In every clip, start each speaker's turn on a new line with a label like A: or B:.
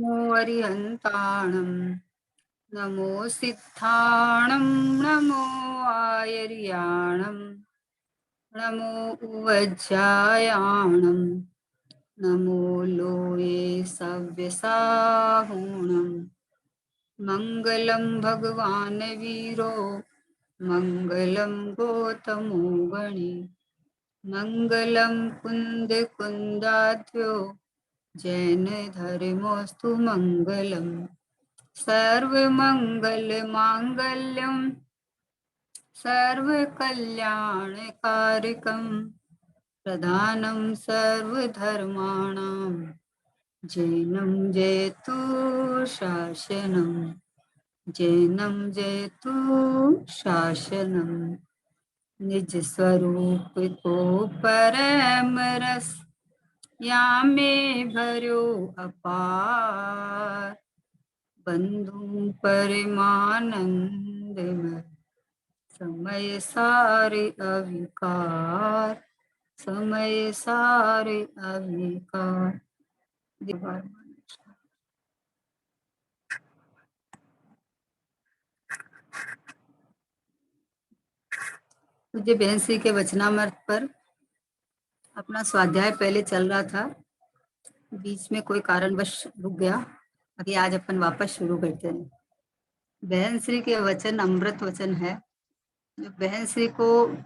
A: नमो अरिहन्ताणं नमो सिद्धाणं नमो आयर्याणं नमो उवज्जायाणं नमो लोये सव्यसाहूणं मङ्गलं भगवान् वीरो मङ्गलं गौतमो गणे मङ्गलं कुन्दकुन्दाध्यो जैन धर्मोऽस्तु मङ्गलम् सर्वमङ्गलमाङ्गल्यं सर्वकल्याणकारकं प्रधानं सर्वधर्माणां जैनं जयतु शासनं जैनं जयतु शासनं निज स्वरूप को परम रस यामे भरो अपार बंधु परमानंद में समय सारे अविकार समय सारे अविकार मुझे बहन श्री के वचनामृत पर अपना स्वाध्याय पहले चल रहा था, बीच में कोई कारणवश रुक गया। अभी आज अपन वापस शुरू करते हैं। बहन श्री के वचन अमृत वचन है, जो बहन श्री को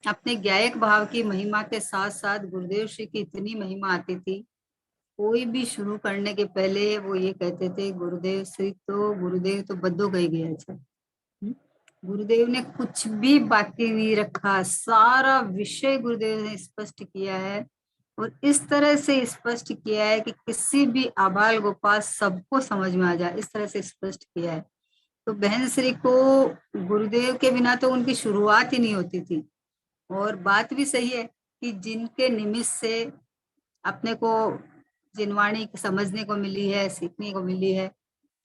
A: अपने ज्ञायक भाव की महिमा के साथ साथ गुरुदेव श्री की इतनी महिमा आती थी, कोई भी शुरू करने के पहले वो ये कहते थे गुरुदेव तो बद्दो गई गया था। गुरुदेव ने कुछ भी बाकी नहीं रखा, सारा विषय गुरुदेव ने स्पष्ट किया है और इस तरह से स्पष्ट किया है कि किसी भी आबाल गोपाल सबको समझ में आ जाए, इस तरह से स्पष्ट किया है। तो बहन श्री को गुरुदेव के बिना तो उनकी शुरुआत ही नहीं होती थी। और बात भी सही है कि जिनके निमित्त से अपने को जिनवाणी समझने को मिली है, सीखने को मिली है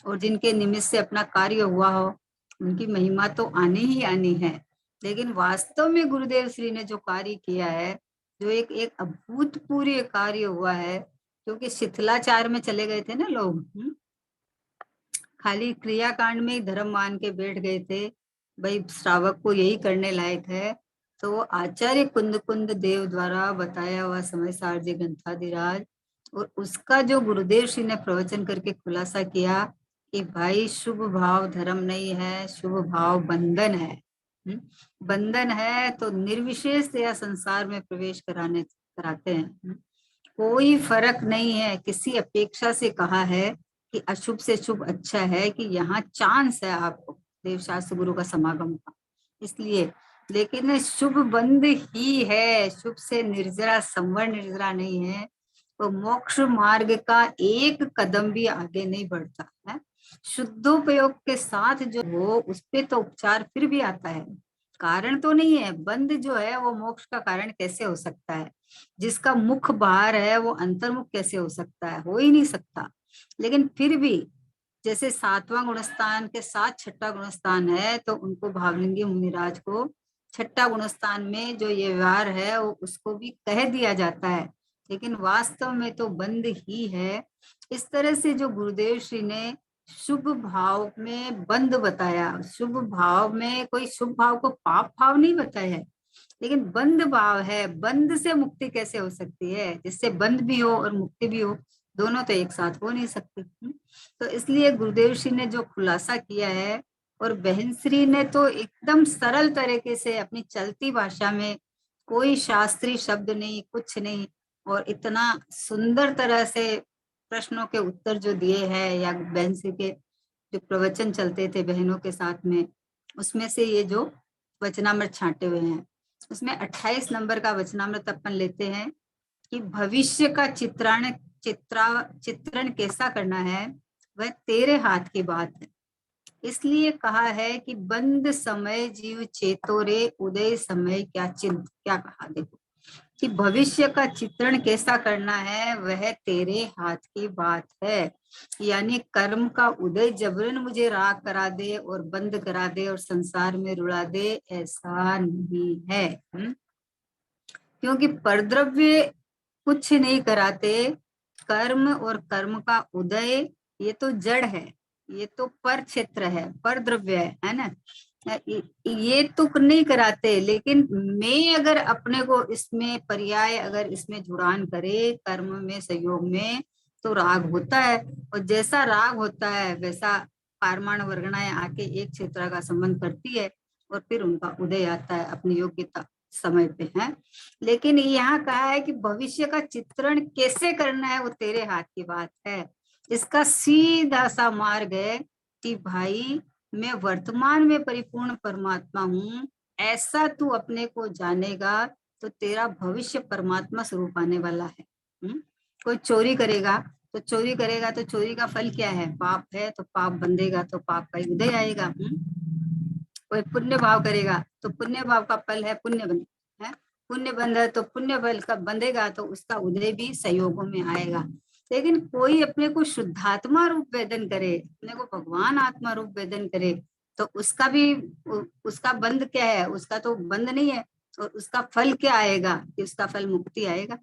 A: और जिनके निमित्त से अपना कार्य हुआ हो, उनकी महिमा तो आनी ही आनी है। लेकिन वास्तव में गुरुदेव श्री ने जो कार्य किया है, जो एक अभूतपूर्व कार्य हुआ है, क्योंकि शिथिलाचार में चले गए थे ना लोग, खाली क्रियाकांड में ही धर्म मान के बैठ गए थे, भाई श्रावक को यही करने लायक है। तो वो आचार्य कुंद कुंद देव द्वारा बताया हुआ समय सारजी ग्रंथाधिराज और उसका जो गुरुदेव श्री ने प्रवचन करके खुलासा किया कि भाई शुभ भाव धर्म नहीं है, शुभ भाव बंधन है। बंधन है तो निर्विशेष या संसार में प्रवेश कराते हैं। कोई फर्क नहीं है, किसी अपेक्षा से कहा है कि अशुभ से शुभ अच्छा है कि यहाँ चांस है आपको देवशास्त्र गुरु का समागम का, इसलिए। लेकिन शुभ बंध ही है, शुभ से निर्जरा संवर निर्जरा नहीं है, तो मोक्ष मार्ग का एक कदम भी आगे नहीं बढ़ता है। शुद्धोपयोग के साथ जो हो उस पे तो उपचार फिर भी आता है, कारण तो नहीं है। बंध जो है वो मोक्ष का कारण कैसे हो सकता है? जिसका मुख बाहर है वो अंतर्मुख कैसे हो सकता है? हो ही नहीं सकता। लेकिन फिर भी जैसे 7वां गुणस्थान के साथ 6ठा गुणस्थान है, तो उनको भावलिंगी मुनिराज को 6ठा गुणस्थान में जो ये व्यवहार है वो उसको भी कह दिया जाता है, लेकिन वास्तव में तो बंद ही है। इस तरह से जो गुरुदेव श्री ने शुभ भाव में बंद बताया, शुभ भाव में कोई शुभ भाव को पाप भाव नहीं बताया है, लेकिन बंद भाव है। बंद से मुक्ति कैसे हो सकती है? जिससे बंद भी हो और मुक्ति भी हो, दोनों तो एक साथ हो नहीं सकती। तो इसलिए गुरुदेव श्री ने जो खुलासा किया है, और बहन श्री ने तो एकदम सरल तरीके से अपनी चलती भाषा में, कोई शास्त्रीय शब्द नहीं, कुछ नहीं, और इतना सुंदर तरह से प्रश्नों के उत्तर जो दिए हैं, या बहन श्री के जो प्रवचन चलते थे बहनों के साथ में, उसमें से ये जो वचनामृत छांटे हुए हैं, उसमें 28 नंबर का वचनामृत अपन लेते हैं कि भविष्य का चित्रण कैसा करना है, वह तेरे हाथ की बात है। इसलिए कहा है कि बंद समय जीव चेतो रे, उदय समय क्या चिंत। क्या कहा? देखो कि भविष्य का चित्रण कैसा करना है, वह तेरे हाथ की बात है। यानी कर्म का उदय जबरन मुझे राग करा दे और बंद करा दे और संसार में रुला दे, ऐसा नहीं है। क्योंकि परद्रव्य कुछ नहीं कराते, कर्म और कर्म का उदय ये तो जड़ है, ये तो पर क्षेत्र है, पर द्रव्य है ना। ये तुक नहीं कराते, लेकिन मैं अगर अपने को इसमें पर्याय अगर इसमें जुड़ान करे कर्म में संयोग में, तो राग होता है। और जैसा राग होता है वैसा पारमाण वर्गणाएं आके एक क्षेत्र का संबंध करती है और फिर उनका उदय आता है अपनी योग्यता समय पे है। लेकिन यहाँ कहा है कि भविष्य का चित्रण कैसे करना है वो तेरे हाथ की बात है। इसका सीधा सा मार्ग है कि भाई मैं वर्तमान में परिपूर्ण परमात्मा हूँ, ऐसा तू अपने को जानेगा तो तेरा भविष्य परमात्मा स्वरूप आने वाला है। कोई चोरी करेगा तो चोरी का फल क्या है? पाप है, तो पाप बंधेगा तो पाप का उदय आएगा। कोई पुण्य भाव करेगा तो पुण्य भाव का फल है पुण्य बंध है, पुण्य बंध है तो पुण्य फल का बंधेगा तो उसका उदय भी संयोगों में आएगा। लेकिन कोई अपने को शुद्धात्मा रूप वेदन करे, अपने को भगवान आत्मा रूप वेदन करे, तो उसका भी उसका बंध क्या है? उसका तो बंध नहीं है। और उसका फल क्या आएगा? कि उसका फल मुक्ति आएगा।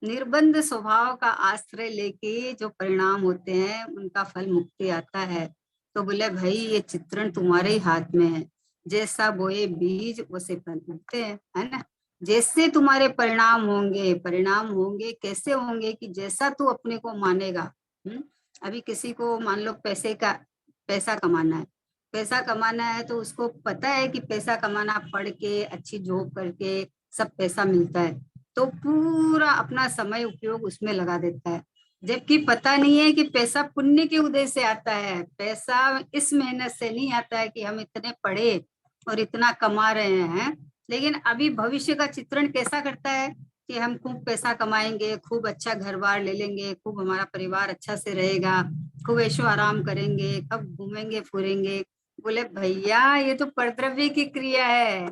A: निर्बंध स्वभाव का आश्रय लेके जो परिणाम होते हैं उनका फल मुक्ति आता है। तो बोले भाई ये चित्रण तुम्हारे ही हाथ में है, जैसा बोए बीज वैसे फल उगते हैं, है ना। जैसे तुम्हारे परिणाम होंगे कैसे होंगे? कि जैसा तू अपने को मानेगा। अभी किसी को मान लो पैसा कमाना है तो उसको पता है कि पैसा कमाना, पढ़ के अच्छी जॉब करके सब पैसा मिलता है, तो पूरा अपना समय उपयोग उसमें लगा देता है। जबकि पता नहीं है कि पैसा पुण्य के उदय से आता है, पैसा इस मेहनत से नहीं आता है कि हम इतने पढ़े और इतना कमा रहे हैं। लेकिन अभी भविष्य का चित्रण कैसा करता है कि हम खूब पैसा कमाएंगे, खूब अच्छा घर बार ले लेंगे, खूब हमारा परिवार अच्छा से रहेगा, खूब ऐशो आराम करेंगे, कब घूमेंगे फिरेंगे। बोले भैया ये तो परद्रव्य की क्रिया है,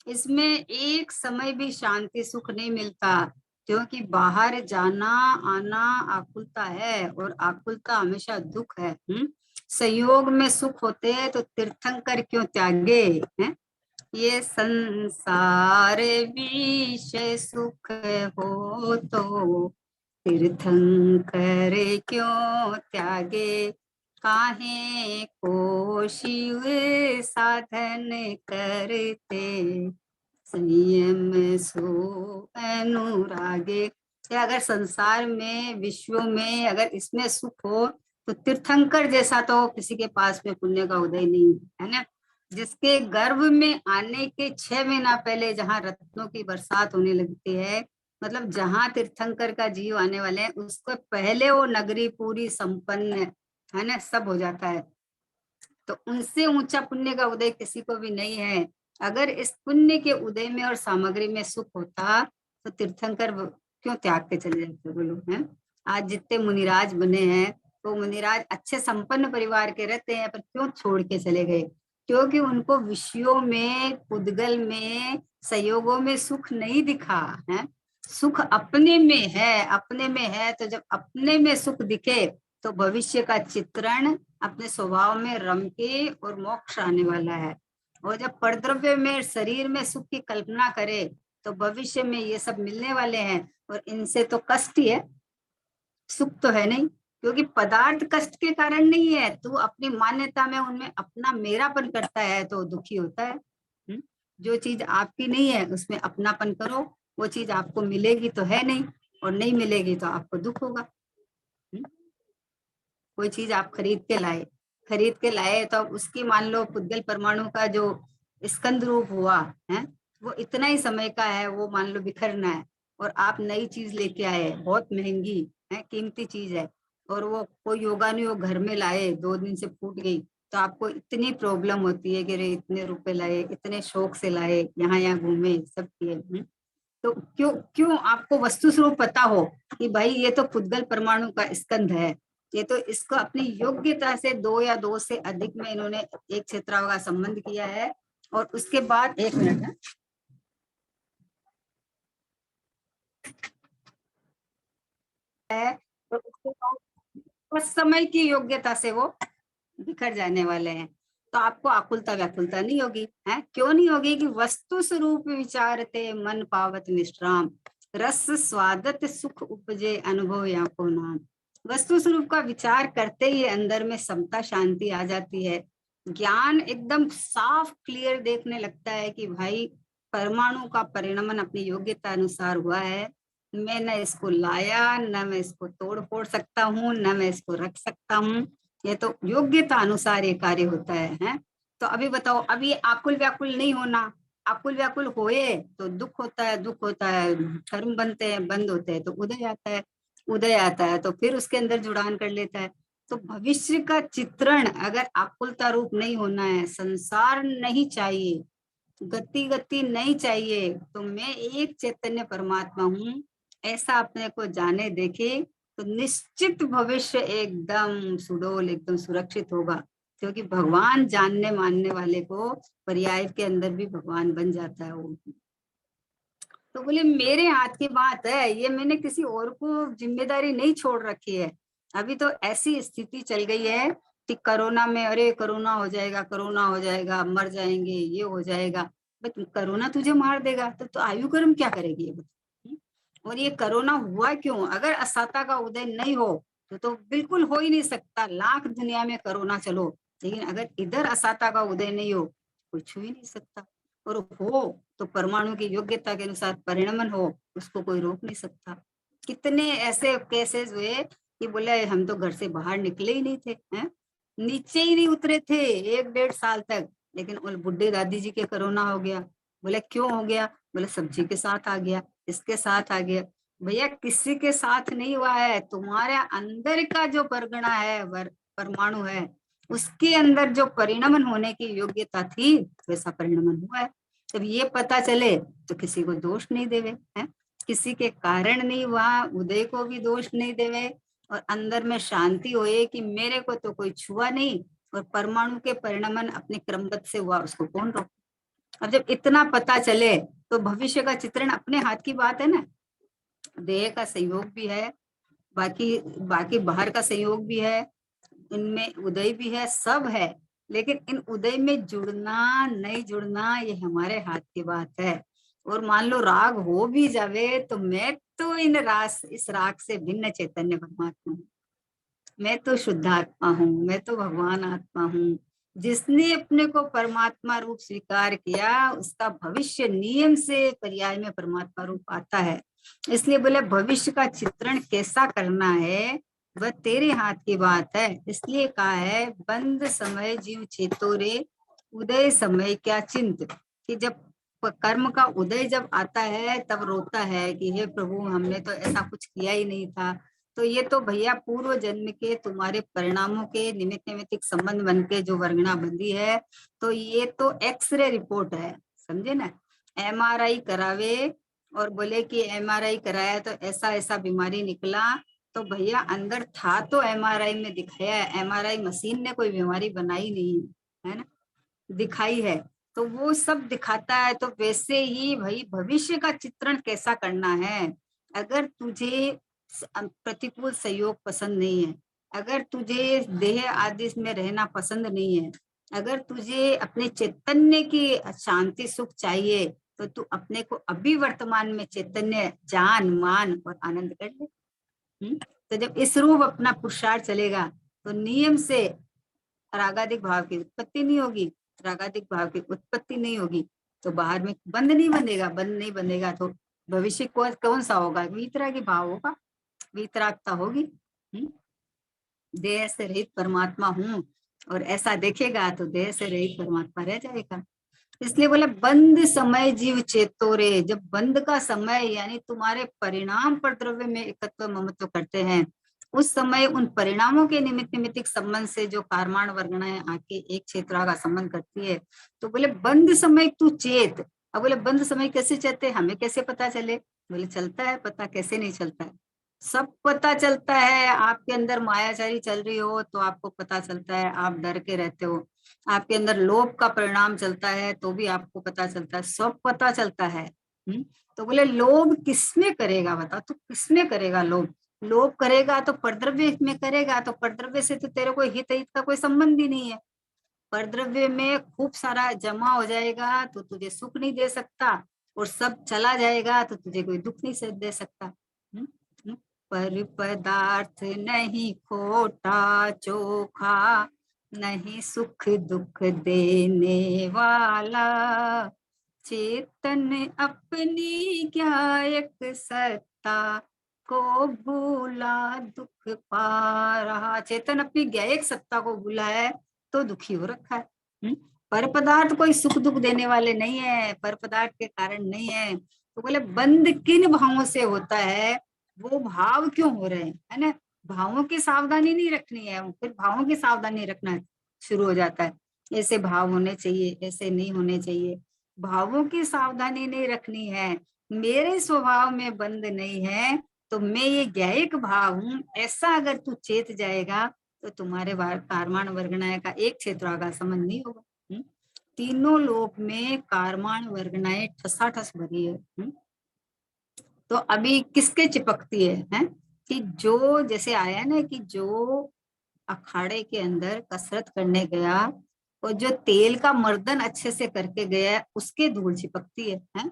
A: इसमें एक समय भी शांति सुख नहीं मिलता, क्योंकि बाहर जाना आना आकुलता है और आकुलता हमेशा दुख है। संयोग में सुख होते हैं तो तीर्थंकर क्यों त्यागे हैं? ये संसार विषय सुख हो तो तीर्थंकर क्यों त्यागे, काहे को शिव साधन करते संयम सो अनुरागे। अगर संसार में विश्व में अगर इसमें सुख हो तो तीर्थंकर जैसा तो किसी के पास में पुण्य का उदय नहीं है ना। जिसके गर्भ में आने के 6 महीना पहले जहाँ रत्नों की बरसात होने लगती है, मतलब जहाँ तीर्थंकर का जीव आने वाले हैं उसको पहले वो नगरी पूरी संपन्न है ना, सब हो जाता है। तो उनसे ऊंचा पुण्य का उदय किसी को भी नहीं है। अगर इस पुण्य के उदय में और सामग्री में सुख होता तो तीर्थंकर क्यों त्याग के चले जाते बोलो हैं। आज जितने मुनिराज बने हैं तो मुनिराज अच्छे संपन्न परिवार के रहते हैं, पर क्यों छोड़ के चले गए? क्योंकि उनको विषयों में उद्गल में संयोगों में सुख नहीं दिखा है। सुख अपने में है तो जब अपने में सुख दिखे तो भविष्य का चित्रण अपने स्वभाव में रम के और मोक्ष आने वाला है। और जब परद्रव्य में शरीर में सुख की कल्पना करे तो भविष्य में ये सब मिलने वाले हैं और इनसे तो कष्ट ही है, सुख तो है नहीं। क्योंकि पदार्थ कष्ट के कारण नहीं है, तू अपनी मान्यता में उनमें अपना मेरापन करता है तो दुखी होता है। जो चीज आपकी नहीं है उसमें अपनापन करो, वो चीज आपको मिलेगी तो है नहीं, और नहीं मिलेगी तो आपको दुख होगा। कोई चीज आप खरीद के लाए तो उसकी मान लो पुद्गल परमाणु का जो स्कंद रूप हुआ है वो इतना ही समय का है, वो मान लो बिखरना है। और आप नई चीज लेके आए, बहुत महंगी है, कीमती चीज है, और वो कोई योगानुयोग घर में लाए, 2 दिन से फूट गई, तो आपको इतनी प्रॉब्लम होती है कि रे इतने रुपए लाए, इतने शौक से लाए, यहाँ घूमे सब किए। तो क्यों क्यों आपको वस्तु स्वरूप पता हो कि भाई ये तो पुद्गल परमाणु का स्कंध है, ये तो इसको अपनी योग्यता से 2 या 2 से अधिक में इन्होंने एक क्षेत्र का संबंध किया है। और उसके बाद 1 मिनट है, तो उसके बाद उस समय की योग्यता से वो बिखर जाने वाले हैं। तो आपको आकुलता व्याकुलता नहीं होगी है, क्यों नहीं होगी? कि वस्तु स्वरूप विचारते मन पावत निष्राम। रस स्वादत सुख उपजे अनुभव या को नाम। वस्तु स्वरूप का विचार करते ही अंदर में समता शांति आ जाती है। ज्ञान एकदम साफ क्लियर देखने लगता है कि भाई परमाणु का परिणमन अपनी योग्यता अनुसार हुआ है। मैं न इसको लाया, न मैं इसको तोड़ फोड़ सकता हूँ, न मैं इसको रख सकता हूँ। ये तो योग्यता अनुसार ये कार्य होता है? तो अभी बताओ, अभी आकुल व्याकुल नहीं होना। आकुल व्याकुल होए तो दुख होता है, दुख होता है, कर्म बनते हैं, बंद होते हैं तो उदय आता है, उदय आता है तो फिर उसके अंदर जुड़ान कर लेता है। तो भविष्य का चित्रण अगर आकुलता रूप नहीं होना है, संसार नहीं चाहिए, गति गति नहीं चाहिए, तो मैं एक चैतन्य परमात्मा हूँ, ऐसा अपने को जाने देखे, तो निश्चित भविष्य एकदम सुडोल, एकदम सुरक्षित होगा। क्योंकि भगवान जानने मानने वाले को पर्याय के अंदर भी भगवान बन जाता है वो। तो बोले मेरे हाथ की बात है ये, मैंने किसी और को जिम्मेदारी नहीं छोड़ रखी है। अभी तो ऐसी स्थिति चल गई है कि कोरोना में, अरे कोरोना हो जाएगा, कोरोना हो जाएगा, मर जाएंगे, ये हो जाएगा। बट कोरोना तुझे मार देगा तो आयु कर्म क्या करेगी ये बता। और ये कोरोना हुआ क्यों? अगर असाता का उदय नहीं हो तो बिल्कुल हो ही नहीं सकता। लाख दुनिया में कोरोना चलो, लेकिन अगर इधर असाता का उदय नहीं हो, कुछ हो ही नहीं सकता। और हो तो परमाणु की योग्यता के अनुसार परिणमन हो, उसको कोई रोक नहीं सकता। कितने ऐसे केसेस हुए कि बोले हम तो घर से बाहर निकले ही नहीं थे, हैं? नीचे ही नहीं उतरे थे 1-1.5 साल तक, लेकिन उन बुढ़े दादी जी के कोरोना हो गया। बोले क्यों हो गया? बोले सब्जी के साथ आ गया, इसके साथ आ गया। भैया किसी के साथ नहीं हुआ है, तुम्हारे अंदर का जो परगना है, परमाणु है, उसके अंदर जो परिणमन होने की योग्यता थी, वैसा परिणमन हुआ है। जब ये पता चले तो किसी को दोष नहीं देवे, है? किसी के कारण नहीं हुआ, उदय को भी दोष नहीं देवे, और अंदर में शांति होए कि मेरे को तो कोई छुआ नहीं, और परमाणु के परिणमन अपने क्रमबद्ध से हुआ, उसको कौन रोक। अब जब इतना पता चले तो भविष्य का चित्रण अपने हाथ की बात है ना। देह का संयोग भी है, बाकी बाकी बाहर का संयोग भी है, इनमें उदय भी है, सब है। लेकिन इन उदय में जुड़ना नहीं जुड़ना ये हमारे हाथ की बात है। और मान लो राग हो भी जावे तो मैं तो इस राग से भिन्न चैतन्य परमात्मा हूँ। मैं तो शुद्धात्मा हूँ, मैं तो भगवान आत्मा हूँ। जिसने अपने को परमात्मा रूप स्वीकार किया, उसका भविष्य नियम से पर्याय में परमात्मा रूप आता है। इसलिए बोले भविष्य का चित्रण कैसा करना है वह तेरे हाथ की बात है। इसलिए कहा है बंद समय जीव चेतो रे, उदय समय क्या चिंत। कि जब कर्म का उदय जब आता है तब रोता है कि हे प्रभु हमने तो ऐसा कुछ किया ही नहीं था। तो ये तो भैया पूर्व जन्म के तुम्हारे परिणामों के निमित्त निमित्तिक संबंध बन के जो वर्गना बंधी है, तो ये तो एक्सरे रिपोर्ट है, समझे ना। एमआरआई करावे और बोले कि एमआरआई कराया तो ऐसा ऐसा बीमारी निकला, तो भैया अंदर था तो एमआरआई में दिखाया, एमआरआई मशीन ने कोई बीमारी बनाई नहीं है ना, दिखाई है। तो वो सब दिखाता है। तो वैसे ही भाई भविष्य का चित्रण कैसा करना है। अगर तुझे प्रतिकूल सहयोग पसंद नहीं है, अगर तुझे देह आदि में रहना पसंद नहीं है, अगर तुझे अपने चैतन्य की शांति सुख चाहिए, तो तू अपने को अभी वर्तमान में चैतन्य जान मान और आनंद कर ले। तो जब इस रूप अपना पुरुषार्थ चलेगा तो नियम से रागादिक भाव की उत्पत्ति नहीं होगी, रागादिक भाव की उत्पत्ति नहीं होगी, तो बाहर में बंद नहीं बनेगा, बंद नहीं बनेगा तो भविष्य कौन सा होगा? वीतरागी भाव होगा, वीतरागता होगी। देह से रहित परमात्मा हूँ, और ऐसा देखेगा तो देह से रहित परमात्मा रह जाएगा। इसलिए बोले बंद समय जीव चेतो रे। जब बंद का समय यानी तुम्हारे परिणाम पर द्रव्य में एकत्व ममत्व करते हैं, उस समय उन परिणामों के निमित्त निमित्तिक संबंध से जो कारमान वर्गणाएं आके एक क्षेत्र का संबंध करती है, तो बोले बंद समय तू चेत। अब बोले बंद समय कैसे चलते, हमें कैसे पता चले? बोले चलता है पता, कैसे नहीं चलता है, सब पता चलता है। आपके अंदर मायाचारी चल रही हो तो आपको पता चलता है, आप डर के रहते हो। आपके अंदर लोभ का परिणाम चलता है तो भी आपको पता चलता है, सब पता चलता है। तो बोले लोभ किसमें करेगा बता, तो किसमें करेगा लोभ? लोभ करेगा तो परद्रव्य में करेगा, तो परद्रव्य से तो तेरे को हित हित का कोई संबंध ही नहीं है। परद्रव्य में खूब सारा जमा हो जाएगा तो तुझे सुख नहीं दे सकता, और सब चला जाएगा तो तुझे कोई दुख नहीं दे सकता। हम्म? पर पदार्थ नहीं खोटा चोखा, नहीं सुख दुख देने वाला, चेतन अपनी क्या एक सत्ता, को भूला दुख पा रहा। चेतन अपनी ज्ञायक सत्ता को भूला है तो दुखी हो रखा है। पर पदार्थ कोई सुख दुख देने वाले नहीं है, पर पदार्थ के कारण नहीं है। तो बोले बंद किन भावों से होता है, वो भाव क्यों हो रहे हैं, है ना। भावों की सावधानी नहीं रखनी है, फिर भावों की सावधानी रखना शुरू हो जाता है। ऐसे भाव होने चाहिए, ऐसे नहीं होने चाहिए, भावों की सावधानी नहीं रखनी है। मेरे स्वभाव में बंद नहीं है, तो मैं ये ज्ञायक भाव हूं, ऐसा अगर तू चेत जाएगा तो तुम्हारे कारमाण वर्गणाएं का एक क्षेत्र का संबंध नहीं होगा। तीनों लोक में कारमाण वर्गणाएं ठसाठस भरी है। तो अभी किसके चिपकती है? कि जो जैसे आया ना कि जो अखाड़े के अंदर कसरत करने गया और जो तेल का मर्दन अच्छे से करके गया उसके धूल चिपकती है?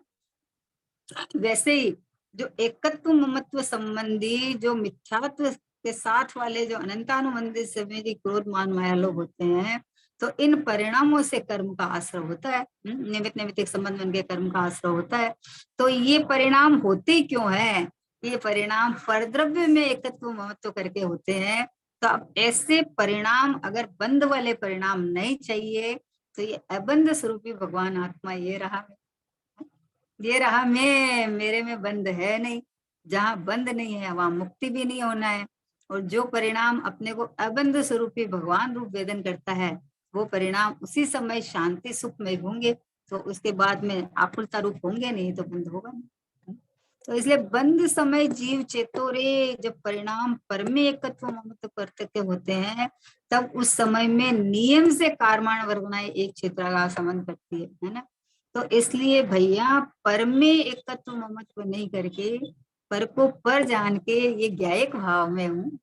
A: वैसे ही जो एकत्व ममत्व संबंधी जो मिथ्यात्व के साथ वाले जो अनंतानुबंधित संबंधी क्रोध मान माया लोग होते हैं, तो इन परिणामों से कर्म का आश्रय होता है। निमित्त निमित्त संबंध बन के कर्म का आश्रय होता है। तो ये परिणाम होते क्यों है? ये परिणाम परद्रव्य में एकत्व ममत्व करके होते हैं। तो अब ऐसे परिणाम अगर बंद वाले परिणाम नहीं चाहिए, तो ये अबंध स्वरूपी भगवान आत्मा ये रहा मैं, मेरे में बंद है नहीं। जहाँ बंद नहीं है वहां मुक्ति भी नहीं होना है। और जो परिणाम अपने को अबंध स्वरूपी भगवान रूप वेदन करता है, वो परिणाम उसी समय शांति सुख में होंगे। तो उसके बाद में आकुलता रूप होंगे नहीं, तो बंद होगा नहीं। तो इसलिए बंद समय जीव चेतो रे, जब परिणाम परमे एकत्व ममत्व करते होते हैं, तब उस समय में नियम से कारमाण वर्गनाएं एक क्षेत्र का संबंध करती है ना। तो इसलिए भैया पर में एकत्व ममत्व नहीं करके पर को पर जान के ये ज्ञायक भाव में हूँ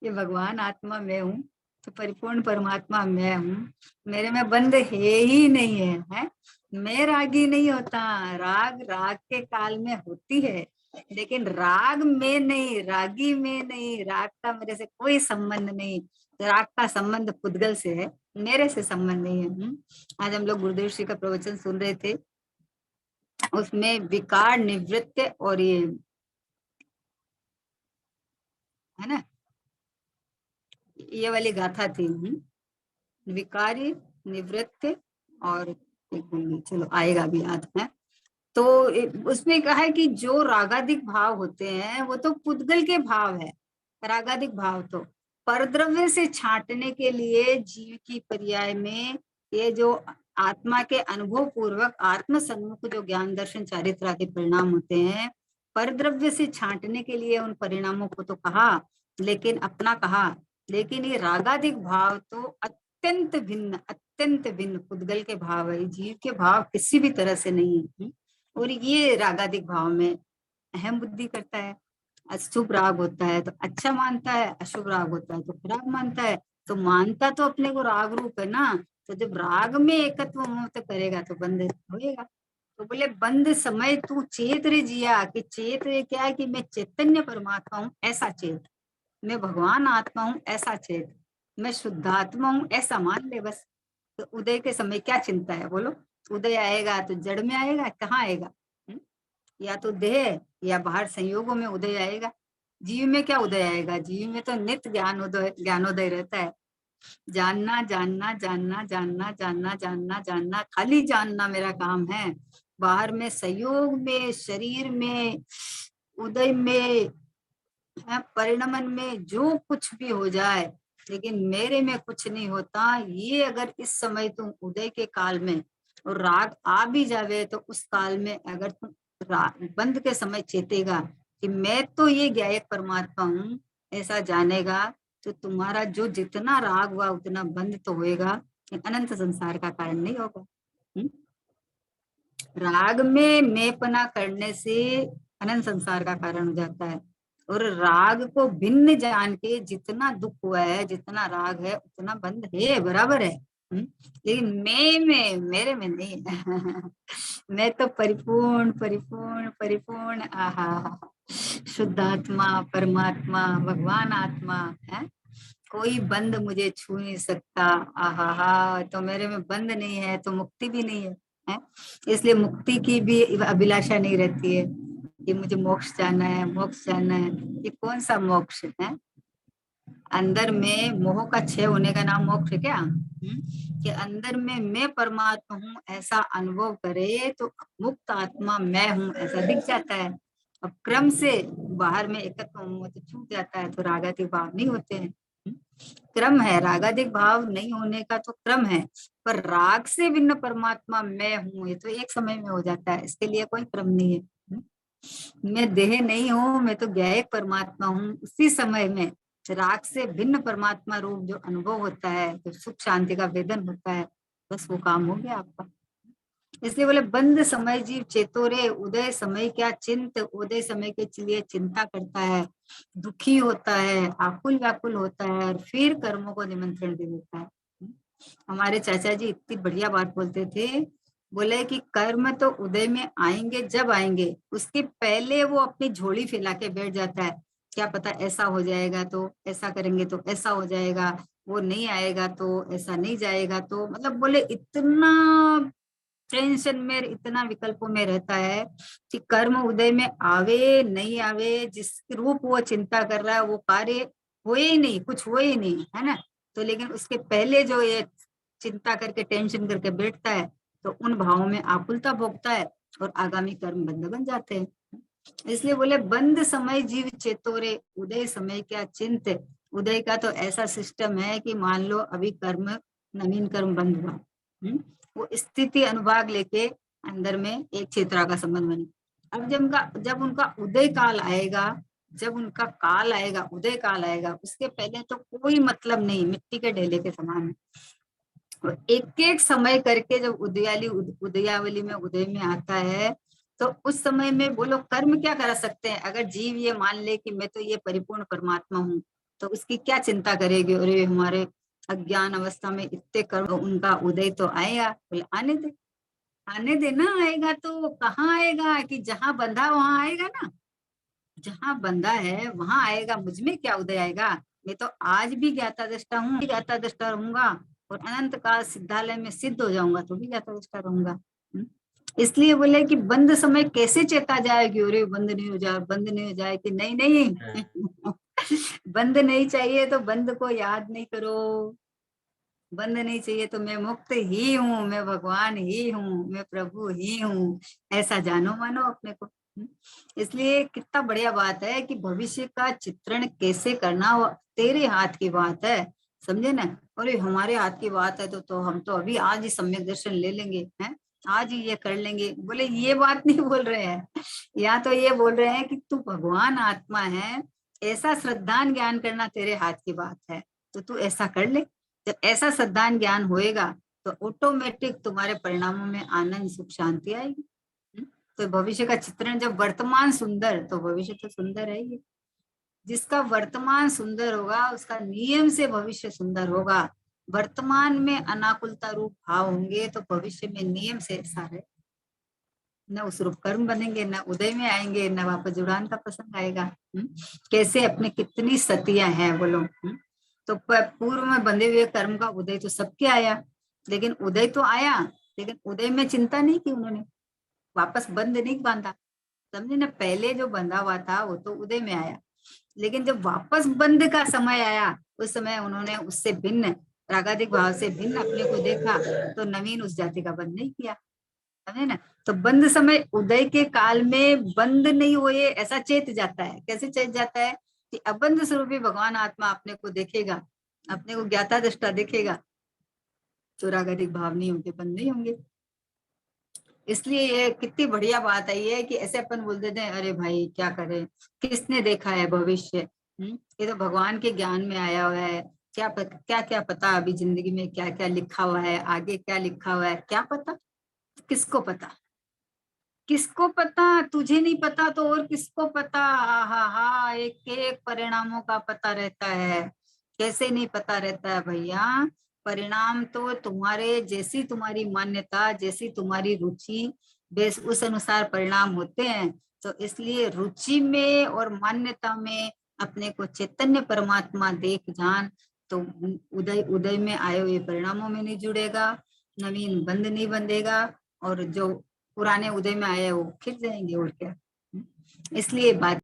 A: ये भगवान आत्मा में हूँ, तो परिपूर्ण परमात्मा मैं हूँ, मेरे में बंद है ही नहीं है? मैं रागी नहीं होता, राग राग के काल में होती है, लेकिन राग में नहीं, रागी में नहीं, राग का मेरे से कोई संबंध नहीं। राग का संबंध पुद्गल से है, मेरे से संबंध नहीं है। आज हम लोग गुरुदेव श्री का प्रवचन सुन रहे थे, उसमें विकार निवृत्त और ये है ना, ये वाली गाथा थी। विकारी निवृत्त और एक मिनट, चलो आएगा भी याद है। तो उसमें कहा है कि जो रागादिक भाव होते हैं वो तो पुद्गल के भाव है। रागादिक भाव तो परद्रव्य से छांटने के लिए जीव की पर्याय में ये जो आत्मा के अनुभव पूर्वक आत्म सन्मुख जो ज्ञान दर्शन चारित्र आदि परिणाम होते हैं, परद्रव्य से छांटने के लिए उन परिणामों को तो कहा, लेकिन अपना कहा। लेकिन ये रागादिक भाव तो अत्यंत भिन्न पुद्गल के भाव है, जीव के भाव किसी भी तरह से नहीं है। और ये रागादिक भाव में अहम बुद्धि करता है। अशुभ राग होता है तो अच्छा मानता है, अशुभ राग होता है तो खराब मानता है। तो मानता तो अपने को राग रूप है ना, तो जब राग में एकत्व ममत्व करेगा तो बंद होएगा। तो बोले बंद समय तू चेत रे जिया, कि चेत रे क्या है कि मैं चैतन्य परमात्मा हूँ ऐसा चेत, मैं भगवान आत्मा हूँ ऐसा चेत, मैं शुद्धात्मा हूँ ऐसा मान ले बस। तो उदय के समय क्या चिंता है बोलो? उदय आएगा तो जड़ में आएगा, कहाँ आएगा? या तो देह या बाहर संयोगों में उदय आएगा। जीव में क्या उदय आएगा? जीव में तो नित्य ज्ञानोदय रहता है। जानना जानना जानना जानना जानना जानना जानना, खाली जानना मेरा काम है। बाहर में संयोग में, शरीर में, उदय में, परिणमन में जो कुछ भी हो जाए, लेकिन मेरे में कुछ नहीं होता। ये अगर इस समय तुम उदय के काल में और राग आ भी जावे, तो उस काल में अगर तुम बंद के समय चेतेगा कि मैं तो ये ज्ञायक परमात्मा हूँ ऐसा जानेगा, तो तुम्हारा जो जितना राग हुआ उतना बंद तो होएगा, अनंत संसार का कारण नहीं होगा। राग में मेपना करने से अनंत संसार का कारण हो जाता है। और राग को भिन्न जान के जितना दुख हुआ है, जितना राग है उतना बंद है, बराबर है। लेकिन मैं में मेरे में नहीं है। मैं तो परिपूर्ण परिपूर्ण परिपूर्ण, आहा, शुद्ध आत्मा, परमात्मा, भगवान आत्मा है। कोई बंद मुझे छू नहीं सकता। आहा हा, तो मेरे में बंद नहीं है तो मुक्ति भी नहीं है, है? इसलिए मुक्ति की भी अभिलाषा नहीं रहती है कि मुझे मोक्ष जाना है, मोक्ष जाना है। ये कौन सा मोक्ष है? अंदर में मोह का क्षय होने का नाम मोक्ष है क्या? कि अंदर में मैं परमात्मा हूँ ऐसा अनुभव करे तो मुक्त आत्मा मैं हूँ ऐसा दिख जाता है। अब क्रम से बाहर में एकत्व हूँ तो छूट जाता है, तो रागाधिक भाव नहीं होते हैं। क्रम है, रागाधिक भाव नहीं होने का तो क्रम है, पर राग से भिन्न परमात्मा मैं हूँ ये तो एक समय में हो जाता है, इसके लिए कोई क्रम नहीं है। मैं देह नहीं हूँ, मैं तो ज्ञेय परमात्मा हूँ। उसी समय में राग से भिन्न परमात्मा रूप जो अनुभव होता है, जो सुख शांति का वेदन होता है, बस वो काम हो गया आपका। इसलिए बोले बंद समय जीव चेतो रे, उदय समय क्या चिंत, उदय समय के लिए चिंता करता है, दुखी होता है, आकुल व्याकुल होता है और फिर कर्मों को निमंत्रण दे देता है। हमारे चाचा जी इतनी बढ़िया बात बोलते थे, बोले कि कर्म तो उदय में आएंगे, जब आएंगे उसके पहले वो अपनी झोली फैला के बैठ जाता है। क्या पता ऐसा हो जाएगा तो ऐसा करेंगे तो ऐसा हो जाएगा, वो नहीं आएगा तो ऐसा नहीं जाएगा, तो मतलब बोले इतना टेंशन में, इतना विकल्पों में रहता है कि कर्म उदय में आवे नहीं आवे, जिस रूप वो चिंता कर रहा है वो कार्य हुए ही नहीं, कुछ हुए ही नहीं, है ना? तो लेकिन उसके पहले जो ये चिंता करके टेंशन करके बैठता है तो उन भावों में आकुलता भोगता है और आगामी कर्म बंद बन जाते हैं। इसलिए बोले बंद समय जीव चेतोरे, उदय समय क्या चिंत। उदय का तो ऐसा सिस्टम है कि मान लो अभी कर्म, नवीन कर्म बंद हुआ, वो स्थिति अनुभाग लेके अंदर में एक क्षेत्रा का संबंध बने। अब जब उनका उदय काल आएगा, जब उनका काल आएगा, उदय काल आएगा, उसके पहले तो कोई मतलब नहीं, मिट्टी के ढेले के समान है। एक एक समय करके जब उदयावली में उदय में आता है तो उस समय में वो लोग कर्म क्या कर सकते हैं? अगर जीव ये मान ले कि मैं तो ये परिपूर्ण परमात्मा हूँ, तो उसकी क्या चिंता करेगी? अरे हमारे अज्ञान अवस्था में इतने कर्म, उनका उदय तो आएगा। बोले आने दे, आने दे ना। आएगा तो कहाँ आएगा? कि जहां बंधा वहां आएगा ना, जहां बंधा है वहां आएगा। मुझ में क्या उदय आएगा? मैं तो आज भी ज्ञाता दृष्टा हूँ, ज्ञाता दृष्टा रहूंगा और अनंत काल सिद्धालय में सिद्ध हो जाऊंगा तो भी ज्ञाता दृष्टा रहूंगा। इसलिए बोले कि बंद समय कैसे चेता जाए कि अरे बंद नहीं हो जाए, बंद नहीं हो जाए, कि नहीं नहीं बंद नहीं चाहिए तो बंद को याद नहीं करो। बंद नहीं चाहिए तो मैं मुक्त ही हूँ, मैं भगवान ही हूँ, मैं प्रभु ही हूँ, ऐसा जानो मानो अपने को। इसलिए कितना बढ़िया बात है कि भविष्य का चित्रण कैसे करना वो तेरे हाथ की बात है, समझे ना? और हमारे हाथ की बात है तो हम तो अभी आज ही सम्यक दर्शन ले लेंगे, हैं? आज ही ये कर लेंगे। बोले ये बात नहीं बोल रहे हैं, या तो ये बोल रहे हैं कि तू भगवान आत्मा है, ऐसा श्रद्धान ज्ञान करना तेरे हाथ की बात है, तो तू ऐसा कर ले। जब ऐसा श्रद्धान ज्ञान होएगा तो ऑटोमेटिक तुम्हारे परिणामों में आनंद सुख शांति आएगी। तो भविष्य का चित्रण, जब वर्तमान सुंदर तो भविष्य तो सुंदर है ही। जिसका वर्तमान सुंदर होगा उसका नियम से भविष्य सुंदर होगा। वर्तमान में अनाकुलता रूप भाव होंगे तो भविष्य में नियम से ऐसा है, न उस रूप कर्म बनेंगे, न उदय में आएंगे, न वापस जुड़ान का प्रसंग आएगा। कैसे अपने कितनी सतियां हैं बोलो। तो पूर्व में बंधे हुए कर्म का उदय तो सबके आया, लेकिन उदय तो आया, लेकिन उदय में चिंता नहीं की उन्होंने, वापस बंध नहीं बांधा, समझे ना? पहले जो बंधा हुआ था वो तो उदय में आया, लेकिन जब वापस बंध का समय आया उस समय उन्होंने उससे भिन्न, रागाधिक भाव से भिन्न अपने को देखा, तो नवीन उस जाति का बंध नहीं किया, समझे ना? तो बंद समय उदय के काल में बंद नहीं हुए ऐसा चेत जाता है। कैसे चेत जाता है? कि अबंध स्वरूपी भगवान आत्मा अपने को देखेगा, अपने को ज्ञाता दृष्टा देखेगा, तो रागाधिक भाव नहीं होंगे, बंद नहीं होंगे। इसलिए ये कितनी बढ़िया बात है ये कि ऐसे अपन बोल देते हैं अरे भाई क्या करें, किसने देखा है भविष्य? ये तो भगवान के ज्ञान में आया हुआ है। क्या क्या पता अभी जिंदगी में क्या क्या लिखा हुआ है, आगे क्या लिखा हुआ है, क्या पता? किसको पता? किसको पता? तुझे नहीं पता तो और किसको पता? हा हा, एक एक परिणामों का पता रहता है। कैसे नहीं पता रहता है भैया? परिणाम तो तुम्हारे जैसी तुम्हारी मान्यता, जैसी तुम्हारी रुचि, बेस उस अनुसार परिणाम होते हैं। तो इसलिए रुचि में और मान्यता में अपने को चैतन्य परमात्मा देख जान, तो उदय उदय में आए हुए परिणामों में नहीं जुड़ेगा, नवीन बंध नहीं बंधेगा, और जो पुराने उदय में आए वो खिल जाएंगे, और क्या। इसलिए बात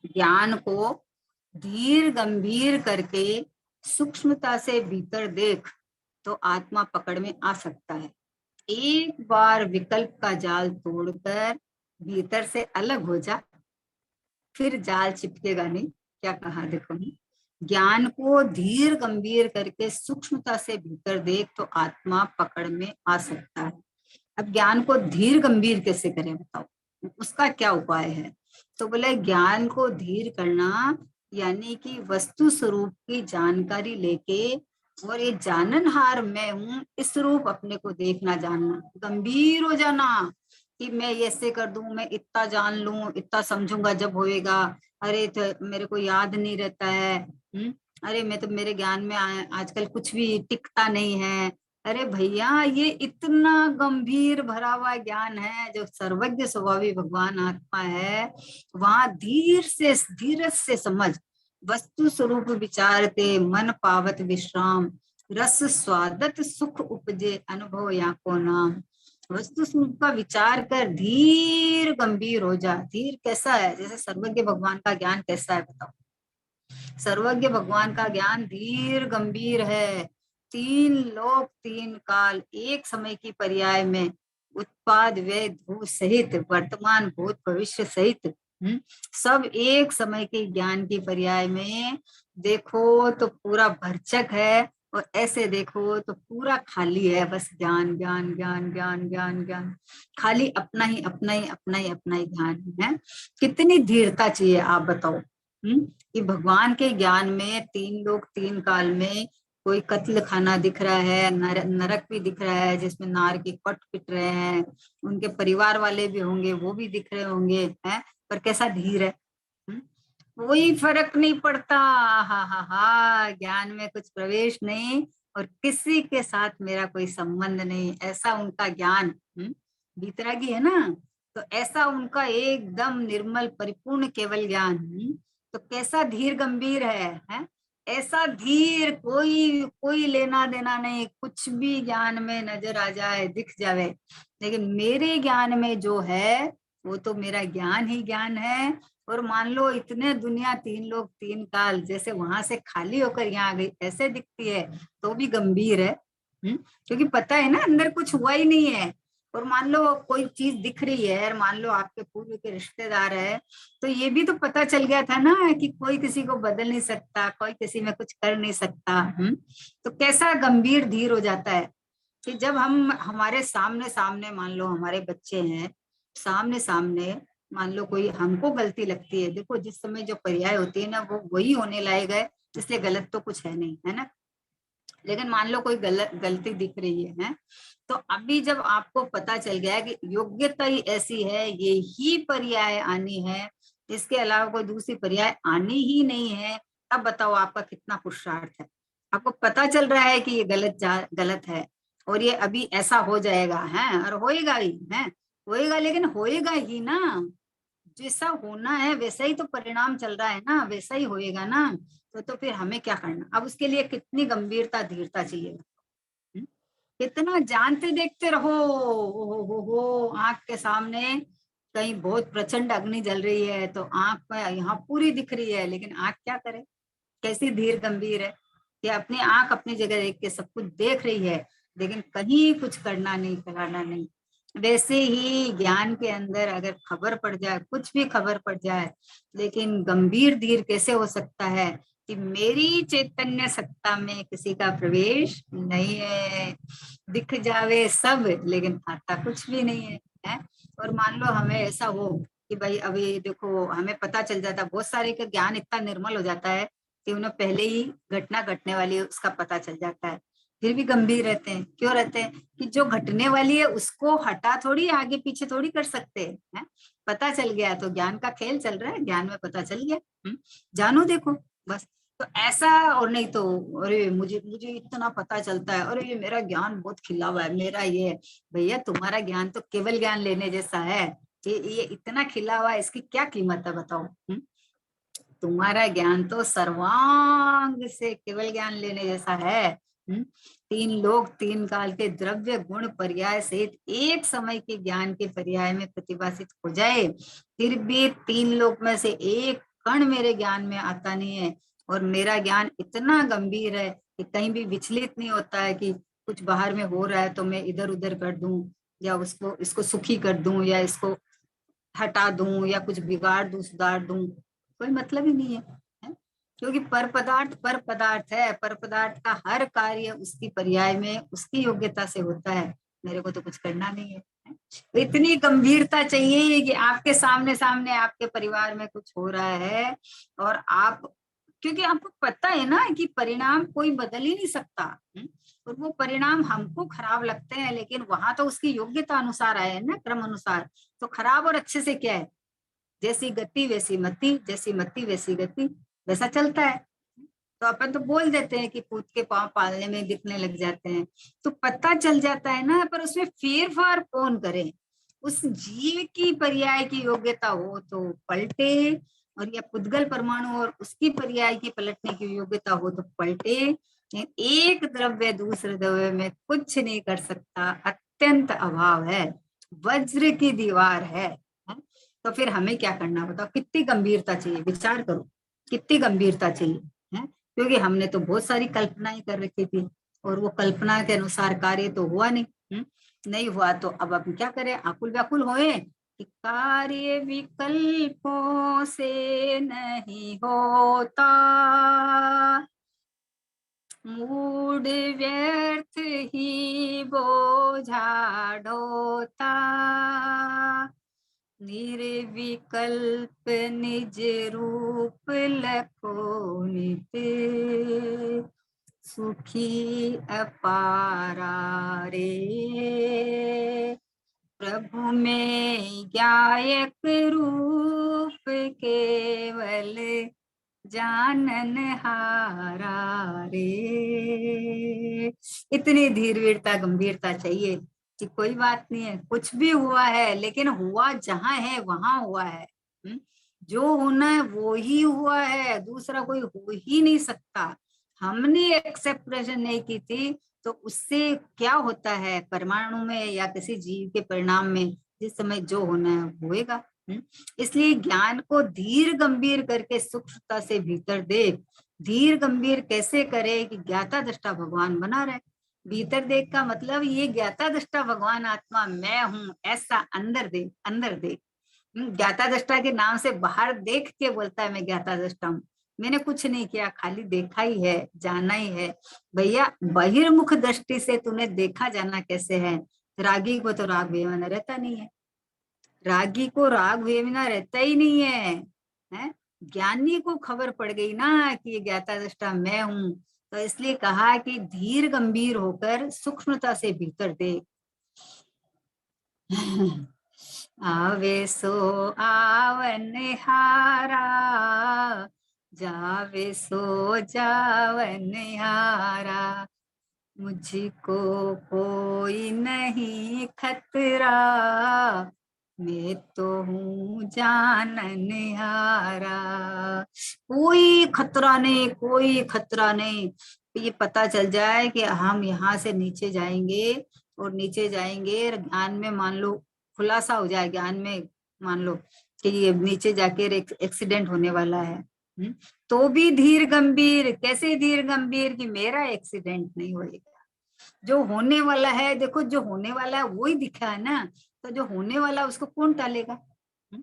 A: ज्ञान को धीर गंभीर करके सूक्ष्मता से भीतर देख, तो आत्मा पकड़ में आ सकता है। एक बार विकल्प का जाल तोड़कर भीतर से अलग हो जा, फिर जाल चिपकेगा नहीं। क्या कहा देखो, ज्ञान को धीर गंभीर करके सूक्ष्मता से भीतर देख, तो आत्मा पकड़ में आ सकता है। अब ज्ञान को धीर गंभीर कैसे करें बताओ, उसका क्या उपाय है? तो बोले ज्ञान को धीर करना यानी कि वस्तु स्वरूप की जानकारी लेके, और ये जाननहार मैं हूँ इस रूप अपने को देखना, जानना, गंभीर हो जाना कि मैं ऐसे कर दूं, मैं इतना जान लूं, इतना समझूंगा जब होएगा। अरे तो मेरे को याद नहीं रहता है। अरे मैं तो, मेरे ज्ञान में आजकल कुछ भी टिकता नहीं है। अरे भैया, ये इतना गंभीर भरा हुआ ज्ञान है, जो सर्वज्ञ स्वभावी भगवान आत्मा है। वहां धीरज से समझ, वस्तु स्वरूप विचारते मन पावत विश्राम, रस स्वादत सुख उपजे अनुभव या को नाम। वस्तु स्वरूप का विचार कर धीर गंभीर हो जा। धीर कैसा है? जैसे सर्वज्ञ भगवान का ज्ञान कैसा है बताओ? सर्वज्ञ भगवान का ज्ञान धीर गंभीर है। तीन लोक तीन काल एक समय की पर्याय में, उत्पाद व्यय धू सहित, वर्तमान भूत भविष्य सहित, सब एक समय के ज्ञान की पर्याय में देखो तो पूरा भरचक है, और ऐसे देखो तो पूरा खाली है। बस ज्ञान ज्ञान ज्ञान ज्ञान ज्ञान ज्ञान, खाली अपना ही अपना ही अपना ही अपना ही ध्यान है। कितनी धीरता चाहिए आप बताओ, कि भगवान के ज्ञान में तीन लोग तीन काल में, कोई कत्ल खाना दिख रहा है, नरक भी दिख रहा है जिसमें नार के कट पिट रहे हैं, उनके परिवार वाले भी होंगे, वो भी दिख रहे होंगे हैं, पर कैसा धीर है। हम्म? कोई फर्क नहीं पड़ता। हा ज्ञान में कुछ प्रवेश नहीं, और किसी के साथ मेरा कोई संबंध नहीं, ऐसा उनका ज्ञान। बीतरागी है ना, तो ऐसा उनका एकदम निर्मल परिपूर्ण केवल ज्ञान। तो कैसा धीर गंभीर है? ऐसा धीर, कोई कोई लेना देना नहीं, कुछ भी ज्ञान में नजर आ जाए, दिख जावे, लेकिन मेरे ज्ञान में जो है वो तो मेरा ज्ञान ही ज्ञान है। और मान लो इतने दुनिया तीन लोग तीन काल, जैसे वहां से खाली होकर यहाँ आ गई ऐसे दिखती है, तो भी गंभीर है। क्योंकि पता है ना अंदर कुछ हुआ ही नहीं है। और मान लो कोई चीज दिख रही है, और मान लो आपके पूर्व के रिश्तेदार है, तो ये भी तो पता चल गया था ना कि कोई किसी को बदल नहीं सकता, कोई किसी में कुछ कर नहीं सकता। तो कैसा गंभीर धीर हो जाता है कि जब हम, हमारे सामने सामने मान लो हमारे बच्चे हैं, सामने सामने मान लो कोई हमको गलती लगती है, देखो जिस समय जो पर्याय होती है ना, वो वही होने लायक है, इसलिए गलत तो कुछ है नहीं, है ना। लेकिन मान लो कोई गलती दिख रही है, तो अभी जब आपको पता चल गया कि योग्यता ही ऐसी है, ये ही पर्याय आनी है, इसके अलावा कोई दूसरी पर्याय आनी ही नहीं है, तब बताओ आपका कितना पुरुषार्थ है। आपको पता चल रहा है कि ये गलत है, और ये अभी ऐसा हो जाएगा है, और होएगा ही है, होएगा, लेकिन होएगा ही ना, जैसा होना है वैसा ही तो परिणाम चल रहा है ना, वैसा ही होएगा ना। तो फिर हमें क्या करना? अब उसके लिए कितनी गंभीरता धीरता चाहिए। कितना जानते देखते रहो। हो आंख के सामने कहीं बहुत प्रचंड अग्नि जल रही है, तो आंख में यहाँ पूरी दिख रही है, लेकिन आंख क्या करे? कैसी धीर गंभीर है कि अपनी आंख अपनी जगह देख के सब कुछ देख रही है, लेकिन कहीं कुछ करना नहीं, कराना नहीं। वैसे ही ज्ञान के अंदर अगर खबर पड़ जाए, कुछ भी खबर पड़ जाए, लेकिन गंभीर धीर कैसे हो सकता है कि मेरी चैतन्य सत्ता में किसी का प्रवेश नहीं है। दिख जावे सब, लेकिन आता कुछ भी नहीं है। और मान लो हमें ऐसा हो कि भाई अभी देखो हमें पता चल जाता, बहुत सारे का ज्ञान इतना निर्मल हो जाता है कि उन्हें पहले ही घटना घटने वाली है उसका पता चल जाता है, फिर भी गंभीर रहते हैं। क्यों रहते हैं? कि जो घटने वाली है उसको हटा थोड़ी, आगे पीछे थोड़ी कर सकते हैं। पता चल गया तो ज्ञान का खेल चल रहा है, ज्ञान में पता चल गया, जानो देखो बस। तो ऐसा, और नहीं तो अरे मुझे मुझे इतना पता चलता है, अरे ये मेरा ज्ञान बहुत खिला हुआ है, मेरा ये। भैया तुम्हारा ज्ञान तो केवल ज्ञान लेने जैसा है, ये इतना खिला हुआ है, इसकी क्या कीमत है बताओ? तुम्हारा ज्ञान तो सर्वांग से केवल ज्ञान लेने जैसा है। तीन लोक तीन काल के द्रव्य गुण पर्याय सहित एक समय के ज्ञान के पर्याय में प्रतिभाषित हो जाए, फिर भी तीन लोक में से एक कण मेरे ज्ञान में आता नहीं है। और मेरा ज्ञान इतना गंभीर है कि कहीं भी विचलित नहीं होता है कि कुछ बाहर में हो रहा है तो मैं इधर उधर कर दूं, या उसको इसको सुखी कर दूं, या इसको हटा दूं, या कुछ बिगाड़ दूं सुधार दूं, कोई मतलब ही नहीं है? क्योंकि पर पदार्थ है, पर पदार्थ का हर कार्य उसकी पर्याय में उसकी योग्यता से होता है, मेरे को तो कुछ करना नहीं है। तो इतनी गंभीरता चाहिए कि आपके सामने सामने आपके परिवार में कुछ हो रहा है, और आप, क्योंकि आपको पता है ना कि परिणाम कोई बदल ही नहीं सकता। और वो परिणाम हमको खराब लगते हैं, लेकिन वहां तो उसकी योग्यता अनुसार आए हैं ना, क्रम अनुसार। तो खराब और अच्छे से क्या है? जैसी गति वैसी मति, जैसी मति वैसी गति, वैसा चलता है। तो अपन तो बोल देते हैं कि पूत के पांव पालने में दिखने लग जाते हैं, तो पता चल जाता है ना, पर उसमें फेर फार कौन करे? उस जीव की पर्याय की योग्यता हो तो पलटे, और या पुद्गल परमाणु और उसकी पर्याय की पलटने की योग्यता हो तो पलटे। एक द्रव्य दूसरे द्रव्य में कुछ नहीं कर सकता, अत्यंत अभाव है, वज्र की दीवार है। तो फिर हमें क्या करना, बताओ? कितनी गंभीरता चाहिए, विचार करो, कितनी गंभीरता चाहिए है? क्योंकि हमने तो बहुत सारी कल्पनाएं कर रखी थी, और वो कल्पना के अनुसार कार्य तो हुआ नहीं। नहीं हुआ तो अब हम क्या करें? आकुल व्याकुल होए कि कार्य विकल्पों से नहीं होता, मूड व्यर्थ ही बोझा ढोता, निर्विकल्प निज रूप लखो नित, सुखी अपारा रे, प्रभु में गायक रूप केवल जानन हारा रे। इतनी धीर वीरता गंभीरता चाहिए कि कोई बात नहीं है, कुछ भी हुआ है, लेकिन हुआ जहां है वहां हुआ है। जो होना है वो ही हुआ है, दूसरा कोई हो ही नहीं सकता। हमने एक्सेप्टेशन नहीं की थी, तो उससे क्या होता है परमाणु में या किसी जीव के परिणाम में, जिस समय जो होना है होएगा। इसलिए ज्ञान को धीर गंभीर करके सूक्ष्मता से भीतर देख। धीर गंभीर कैसे करे कि ज्ञाता दृष्टा भगवान बना रहे। भीतर देख का मतलब ये ज्ञाता दृष्टा भगवान आत्मा मैं हूँ, ऐसा अंदर देख, अंदर देख। ज्ञाता दृष्टा के नाम से बाहर देख के बोलता है मैं ज्ञाता दृष्टा हूँ, मैंने कुछ नहीं किया, खाली देखा ही है, जाना ही है। भैया बहिर्मुख दृष्टि से तूने देखा जाना कैसे है? रागी को तो राग बेमन रहता नहीं है, रागी को राग हुए बिना रहता ही नहीं है? ज्ञानी को खबर पड़ गई ना कि ये ज्ञाता दृष्टा मैं हूं, तो इसलिए कहा कि धीर गंभीर होकर सूक्ष्मता से भीतर देख। आवे सो आवन हारा, जावे सो जावन हारा, मुझको कोई नहीं खतरा, मैं तो हूँ जाननहारा। कोई खतरा नहीं, कोई खतरा नहीं। ये पता चल जाए कि हम यहाँ से नीचे जाएंगे, और नीचे जाएंगे ज्ञान में, मान लो खुलासा हो जाए ज्ञान में, मान लो कि ये नीचे जाके एक्सीडेंट होने वाला है, तो भी धीर गंभीर। कैसे धीर गंभीर? कि मेरा एक्सीडेंट नहीं होएगा, जो होने वाला है, देखो जो होने वाला है वो ही दिखा है ना, तो जो होने वाला उसको कौन टालेगा? हम्म?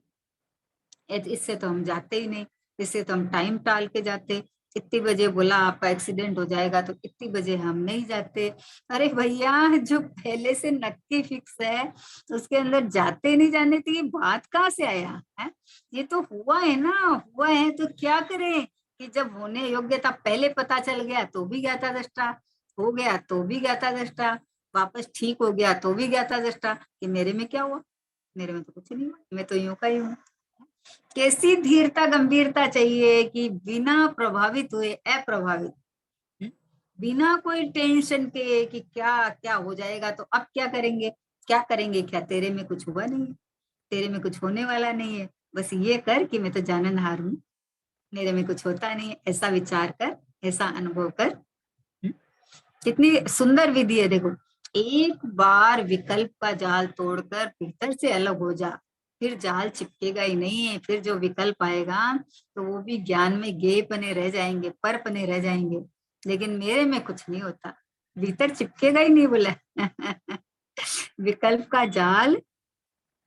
A: इससे तो हम जाते ही नहीं, इससे तो हम टाइम टाल के जाते। इतनी बजे बोला आपका एक्सीडेंट हो जाएगा, तो इतनी बजे हम नहीं जाते। अरे भैया जो पहले से नक्की फिक्स है उसके अंदर जाते नहीं जाने, तो ये बात कहाँ से आया है? ये तो हुआ है ना, हुआ है तो क्या करें? कि जब होने योग्य था पहले पता चल गया तो भी ज्ञाता दृष्टा, हो गया तो भी ज्ञाता दृष्टा, वापस ठीक हो गया तो भी ज्ञाता दृष्टा, कि मेरे में क्या हुआ, मेरे में तो कुछ नहीं हुआ, मैं तो यूं का ही हूँ। कैसी धीरता गंभीरता चाहिए कि बिना प्रभावित हुए अप्रभावित, हम्म? बिना कोई टेंशन के कि क्या क्या हो जाएगा, तो अब क्या करेंगे, क्या करेंगे, क्या तेरे में कुछ हुआ नहीं है, तेरे में कुछ होने वाला नहीं है, बस ये कर कि मैं तो जाननहार हूँ, मेरे में कुछ होता नहीं है, ऐसा विचार कर, ऐसा अनुभव कर। कितनी सुंदर विधि है देखो। एक बार विकल्प का जाल तोड़कर भीतर से अलग हो जा, फिर जाल चिपकेगा ही नहीं, फिर जो विकल्प आएगा तो वो भी ज्ञान में गे पने रह जाएंगे, पर पने रह जाएंगे, लेकिन मेरे में कुछ नहीं होता, भीतर चिपकेगा ही नहीं बोला। विकल्प का जाल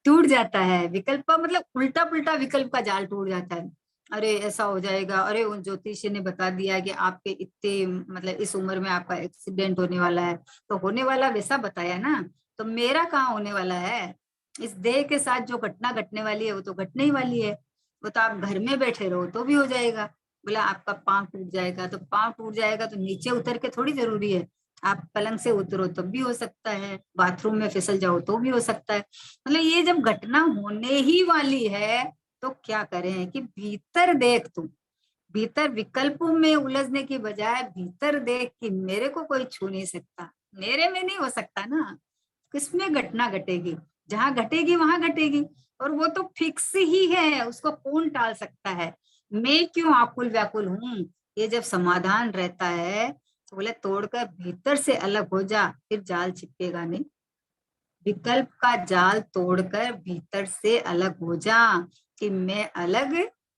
A: टूट जाता है, विकल्प का मतलब उल्टा पुल्टा विकल्प का जाल टूट जाता है। अरे ऐसा हो जाएगा, अरे उन ज्योतिषी ने बता दिया कि आपके इतने मतलब इस उम्र में आपका एक्सीडेंट होने वाला है, तो होने वाला वैसा बताया ना, तो मेरा कहाँ होने वाला है, इस देह के साथ जो घटना घटने वाली है वो तो घटने ही वाली है, वो तो आप घर में बैठे रहो तो भी हो जाएगा। बोला आपका पाँव टूट जाएगा, तो पाँव टूट जाएगा तो नीचे उतर के थोड़ी जरूरी है, आप पलंग से उतरो तब भी हो सकता है, बाथरूम में फिसल जाओ तो भी हो सकता है। मतलब ये जब घटना होने ही वाली है तो क्या करें कि भीतर देख तू, भीतर विकल्पों में उलझने की बजाय भीतर देख कि मेरे को कोई छू नहीं सकता, मेरे में नहीं हो सकता ना, किसमें घटना घटेगी, जहां घटेगी वहां घटेगी, और वो तो फिक्स ही है, उसको कौन टाल सकता है, मैं क्यों आकुल व्याकुल हूँ। ये जब समाधान रहता है तो बोले तोड़कर भीतर से अलग हो जा, फिर जाल चिपकेगा नहीं, विकल्प का जाल तोड़कर भीतर से अलग हो जा, कि मैं अलग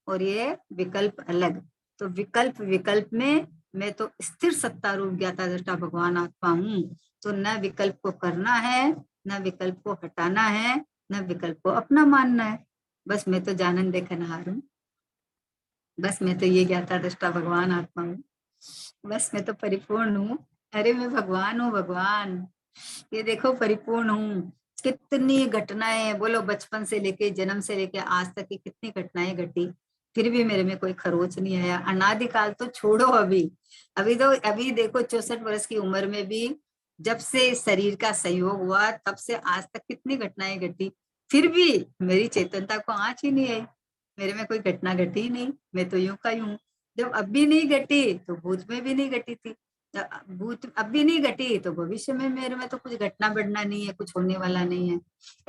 A: और ये विकल्प अलग, तो विकल्प विकल्प में मैं तो स्थिर सत्ता रूप ज्ञाता दृष्टा भगवान आत्मा हूँ, तो न विकल्प को करना है, न विकल्प को हटाना है, न विकल्प को अपना मानना है, बस मैं तो जानन देखनहार हूँ, बस मैं तो ये ज्ञाता दृष्टा भगवान आत्मा हूँ, बस मैं तो परिपूर्ण हूँ, अरे मैं भगवान हूँ भगवान, ये देखो परिपूर्ण हूँ। कितनी घटनाएं बोलो, बचपन से लेके जन्म से लेके आज तक की कितनी घटनाएं घटी, फिर भी मेरे में कोई खरोच नहीं आया, अनादिकाल तो छोड़ो, अभी अभी तो अभी देखो 64 वर्ष की उम्र में भी जब से शरीर का संयोग हुआ तब से आज तक कितनी घटनाएं घटी, फिर भी मेरी चेतनता को आँच ही नहीं आई, मेरे में कोई घटना घटी ही नहीं, मैं तो यूं का यूं, जब अब भी नहीं घटी तो भूत में भी नहीं घटी थी, भूत अब भी नहीं घटी तो भविष्य में मेरे में तो कुछ घटना बढ़ना नहीं है, कुछ होने वाला नहीं है।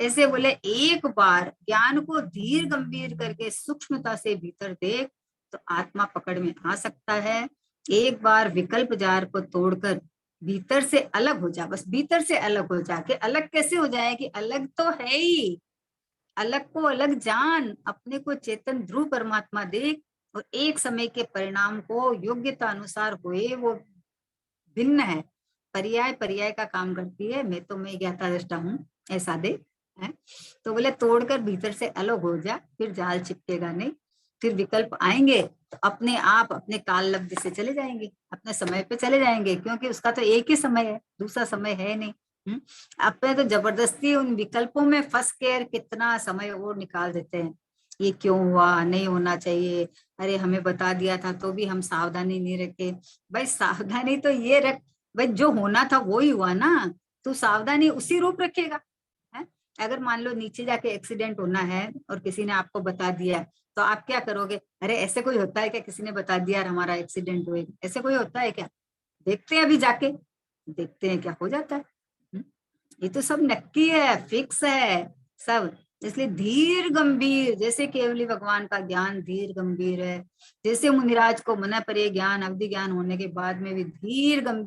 A: ऐसे बोले एक बार ज्ञान को धीर गंभीर करके सूक्ष्मता से भीतर देख तो आत्मा पकड़ में आ सकता है, एक बार विकल्प जार को तोड़कर भीतर से अलग हो जा, बस भीतर से अलग हो जा, के अलग कैसे हो जाए कि अलग तो है ही, अलग को अलग जान, अपने को चेतन ध्रुव परमात्मा देख, और एक समय के परिणाम को योग्यता अनुसार हुए वो भिन्न है, पर्याय पर्याय का काम करती है, मैं तो मैं ज्ञाता दृष्टा हूँ, ऐसा दे है। तो बोले तोड़कर भीतर से अलग हो जा, फिर जाल चिपकेगा नहीं, फिर विकल्प आएंगे तो अपने आप अपने काल लब्ध से चले जाएंगे, अपने समय पे चले जाएंगे, क्योंकि उसका तो एक ही समय है, दूसरा समय है नहीं। अपने तो जबरदस्ती उन विकल्पों में फंस कर कितना समय और निकाल देते हैं, ये क्यों हुआ, नहीं होना चाहिए, अरे हमें बता दिया था तो भी हम सावधानी नहीं रखे, भाई सावधानी तो ये रख, भाई जो होना था वो ही हुआ ना, तू सावधानी उसी रूप रखेगा है। अगर मान लो नीचे जाके एक्सीडेंट होना है और किसी ने आपको बता दिया, तो आप क्या करोगे, अरे ऐसे कोई होता है क्या, किसी ने बता दिया हमारा एक्सीडेंट हुएगा, ऐसे कोई होता है क्या, देखते हैं अभी जाके, देखते हैं क्या हो जाता है। हम्म? ये तो सब नक्की है, फिक्स है सब, इसलिए धीर गंभीर, जैसे केवली भगवान का ज्ञान धीर गंभीर है, जैसे मुनिराज को मना परे ज्ञान अवधि ज्ञान होने के बाद में भी धीर गंभीर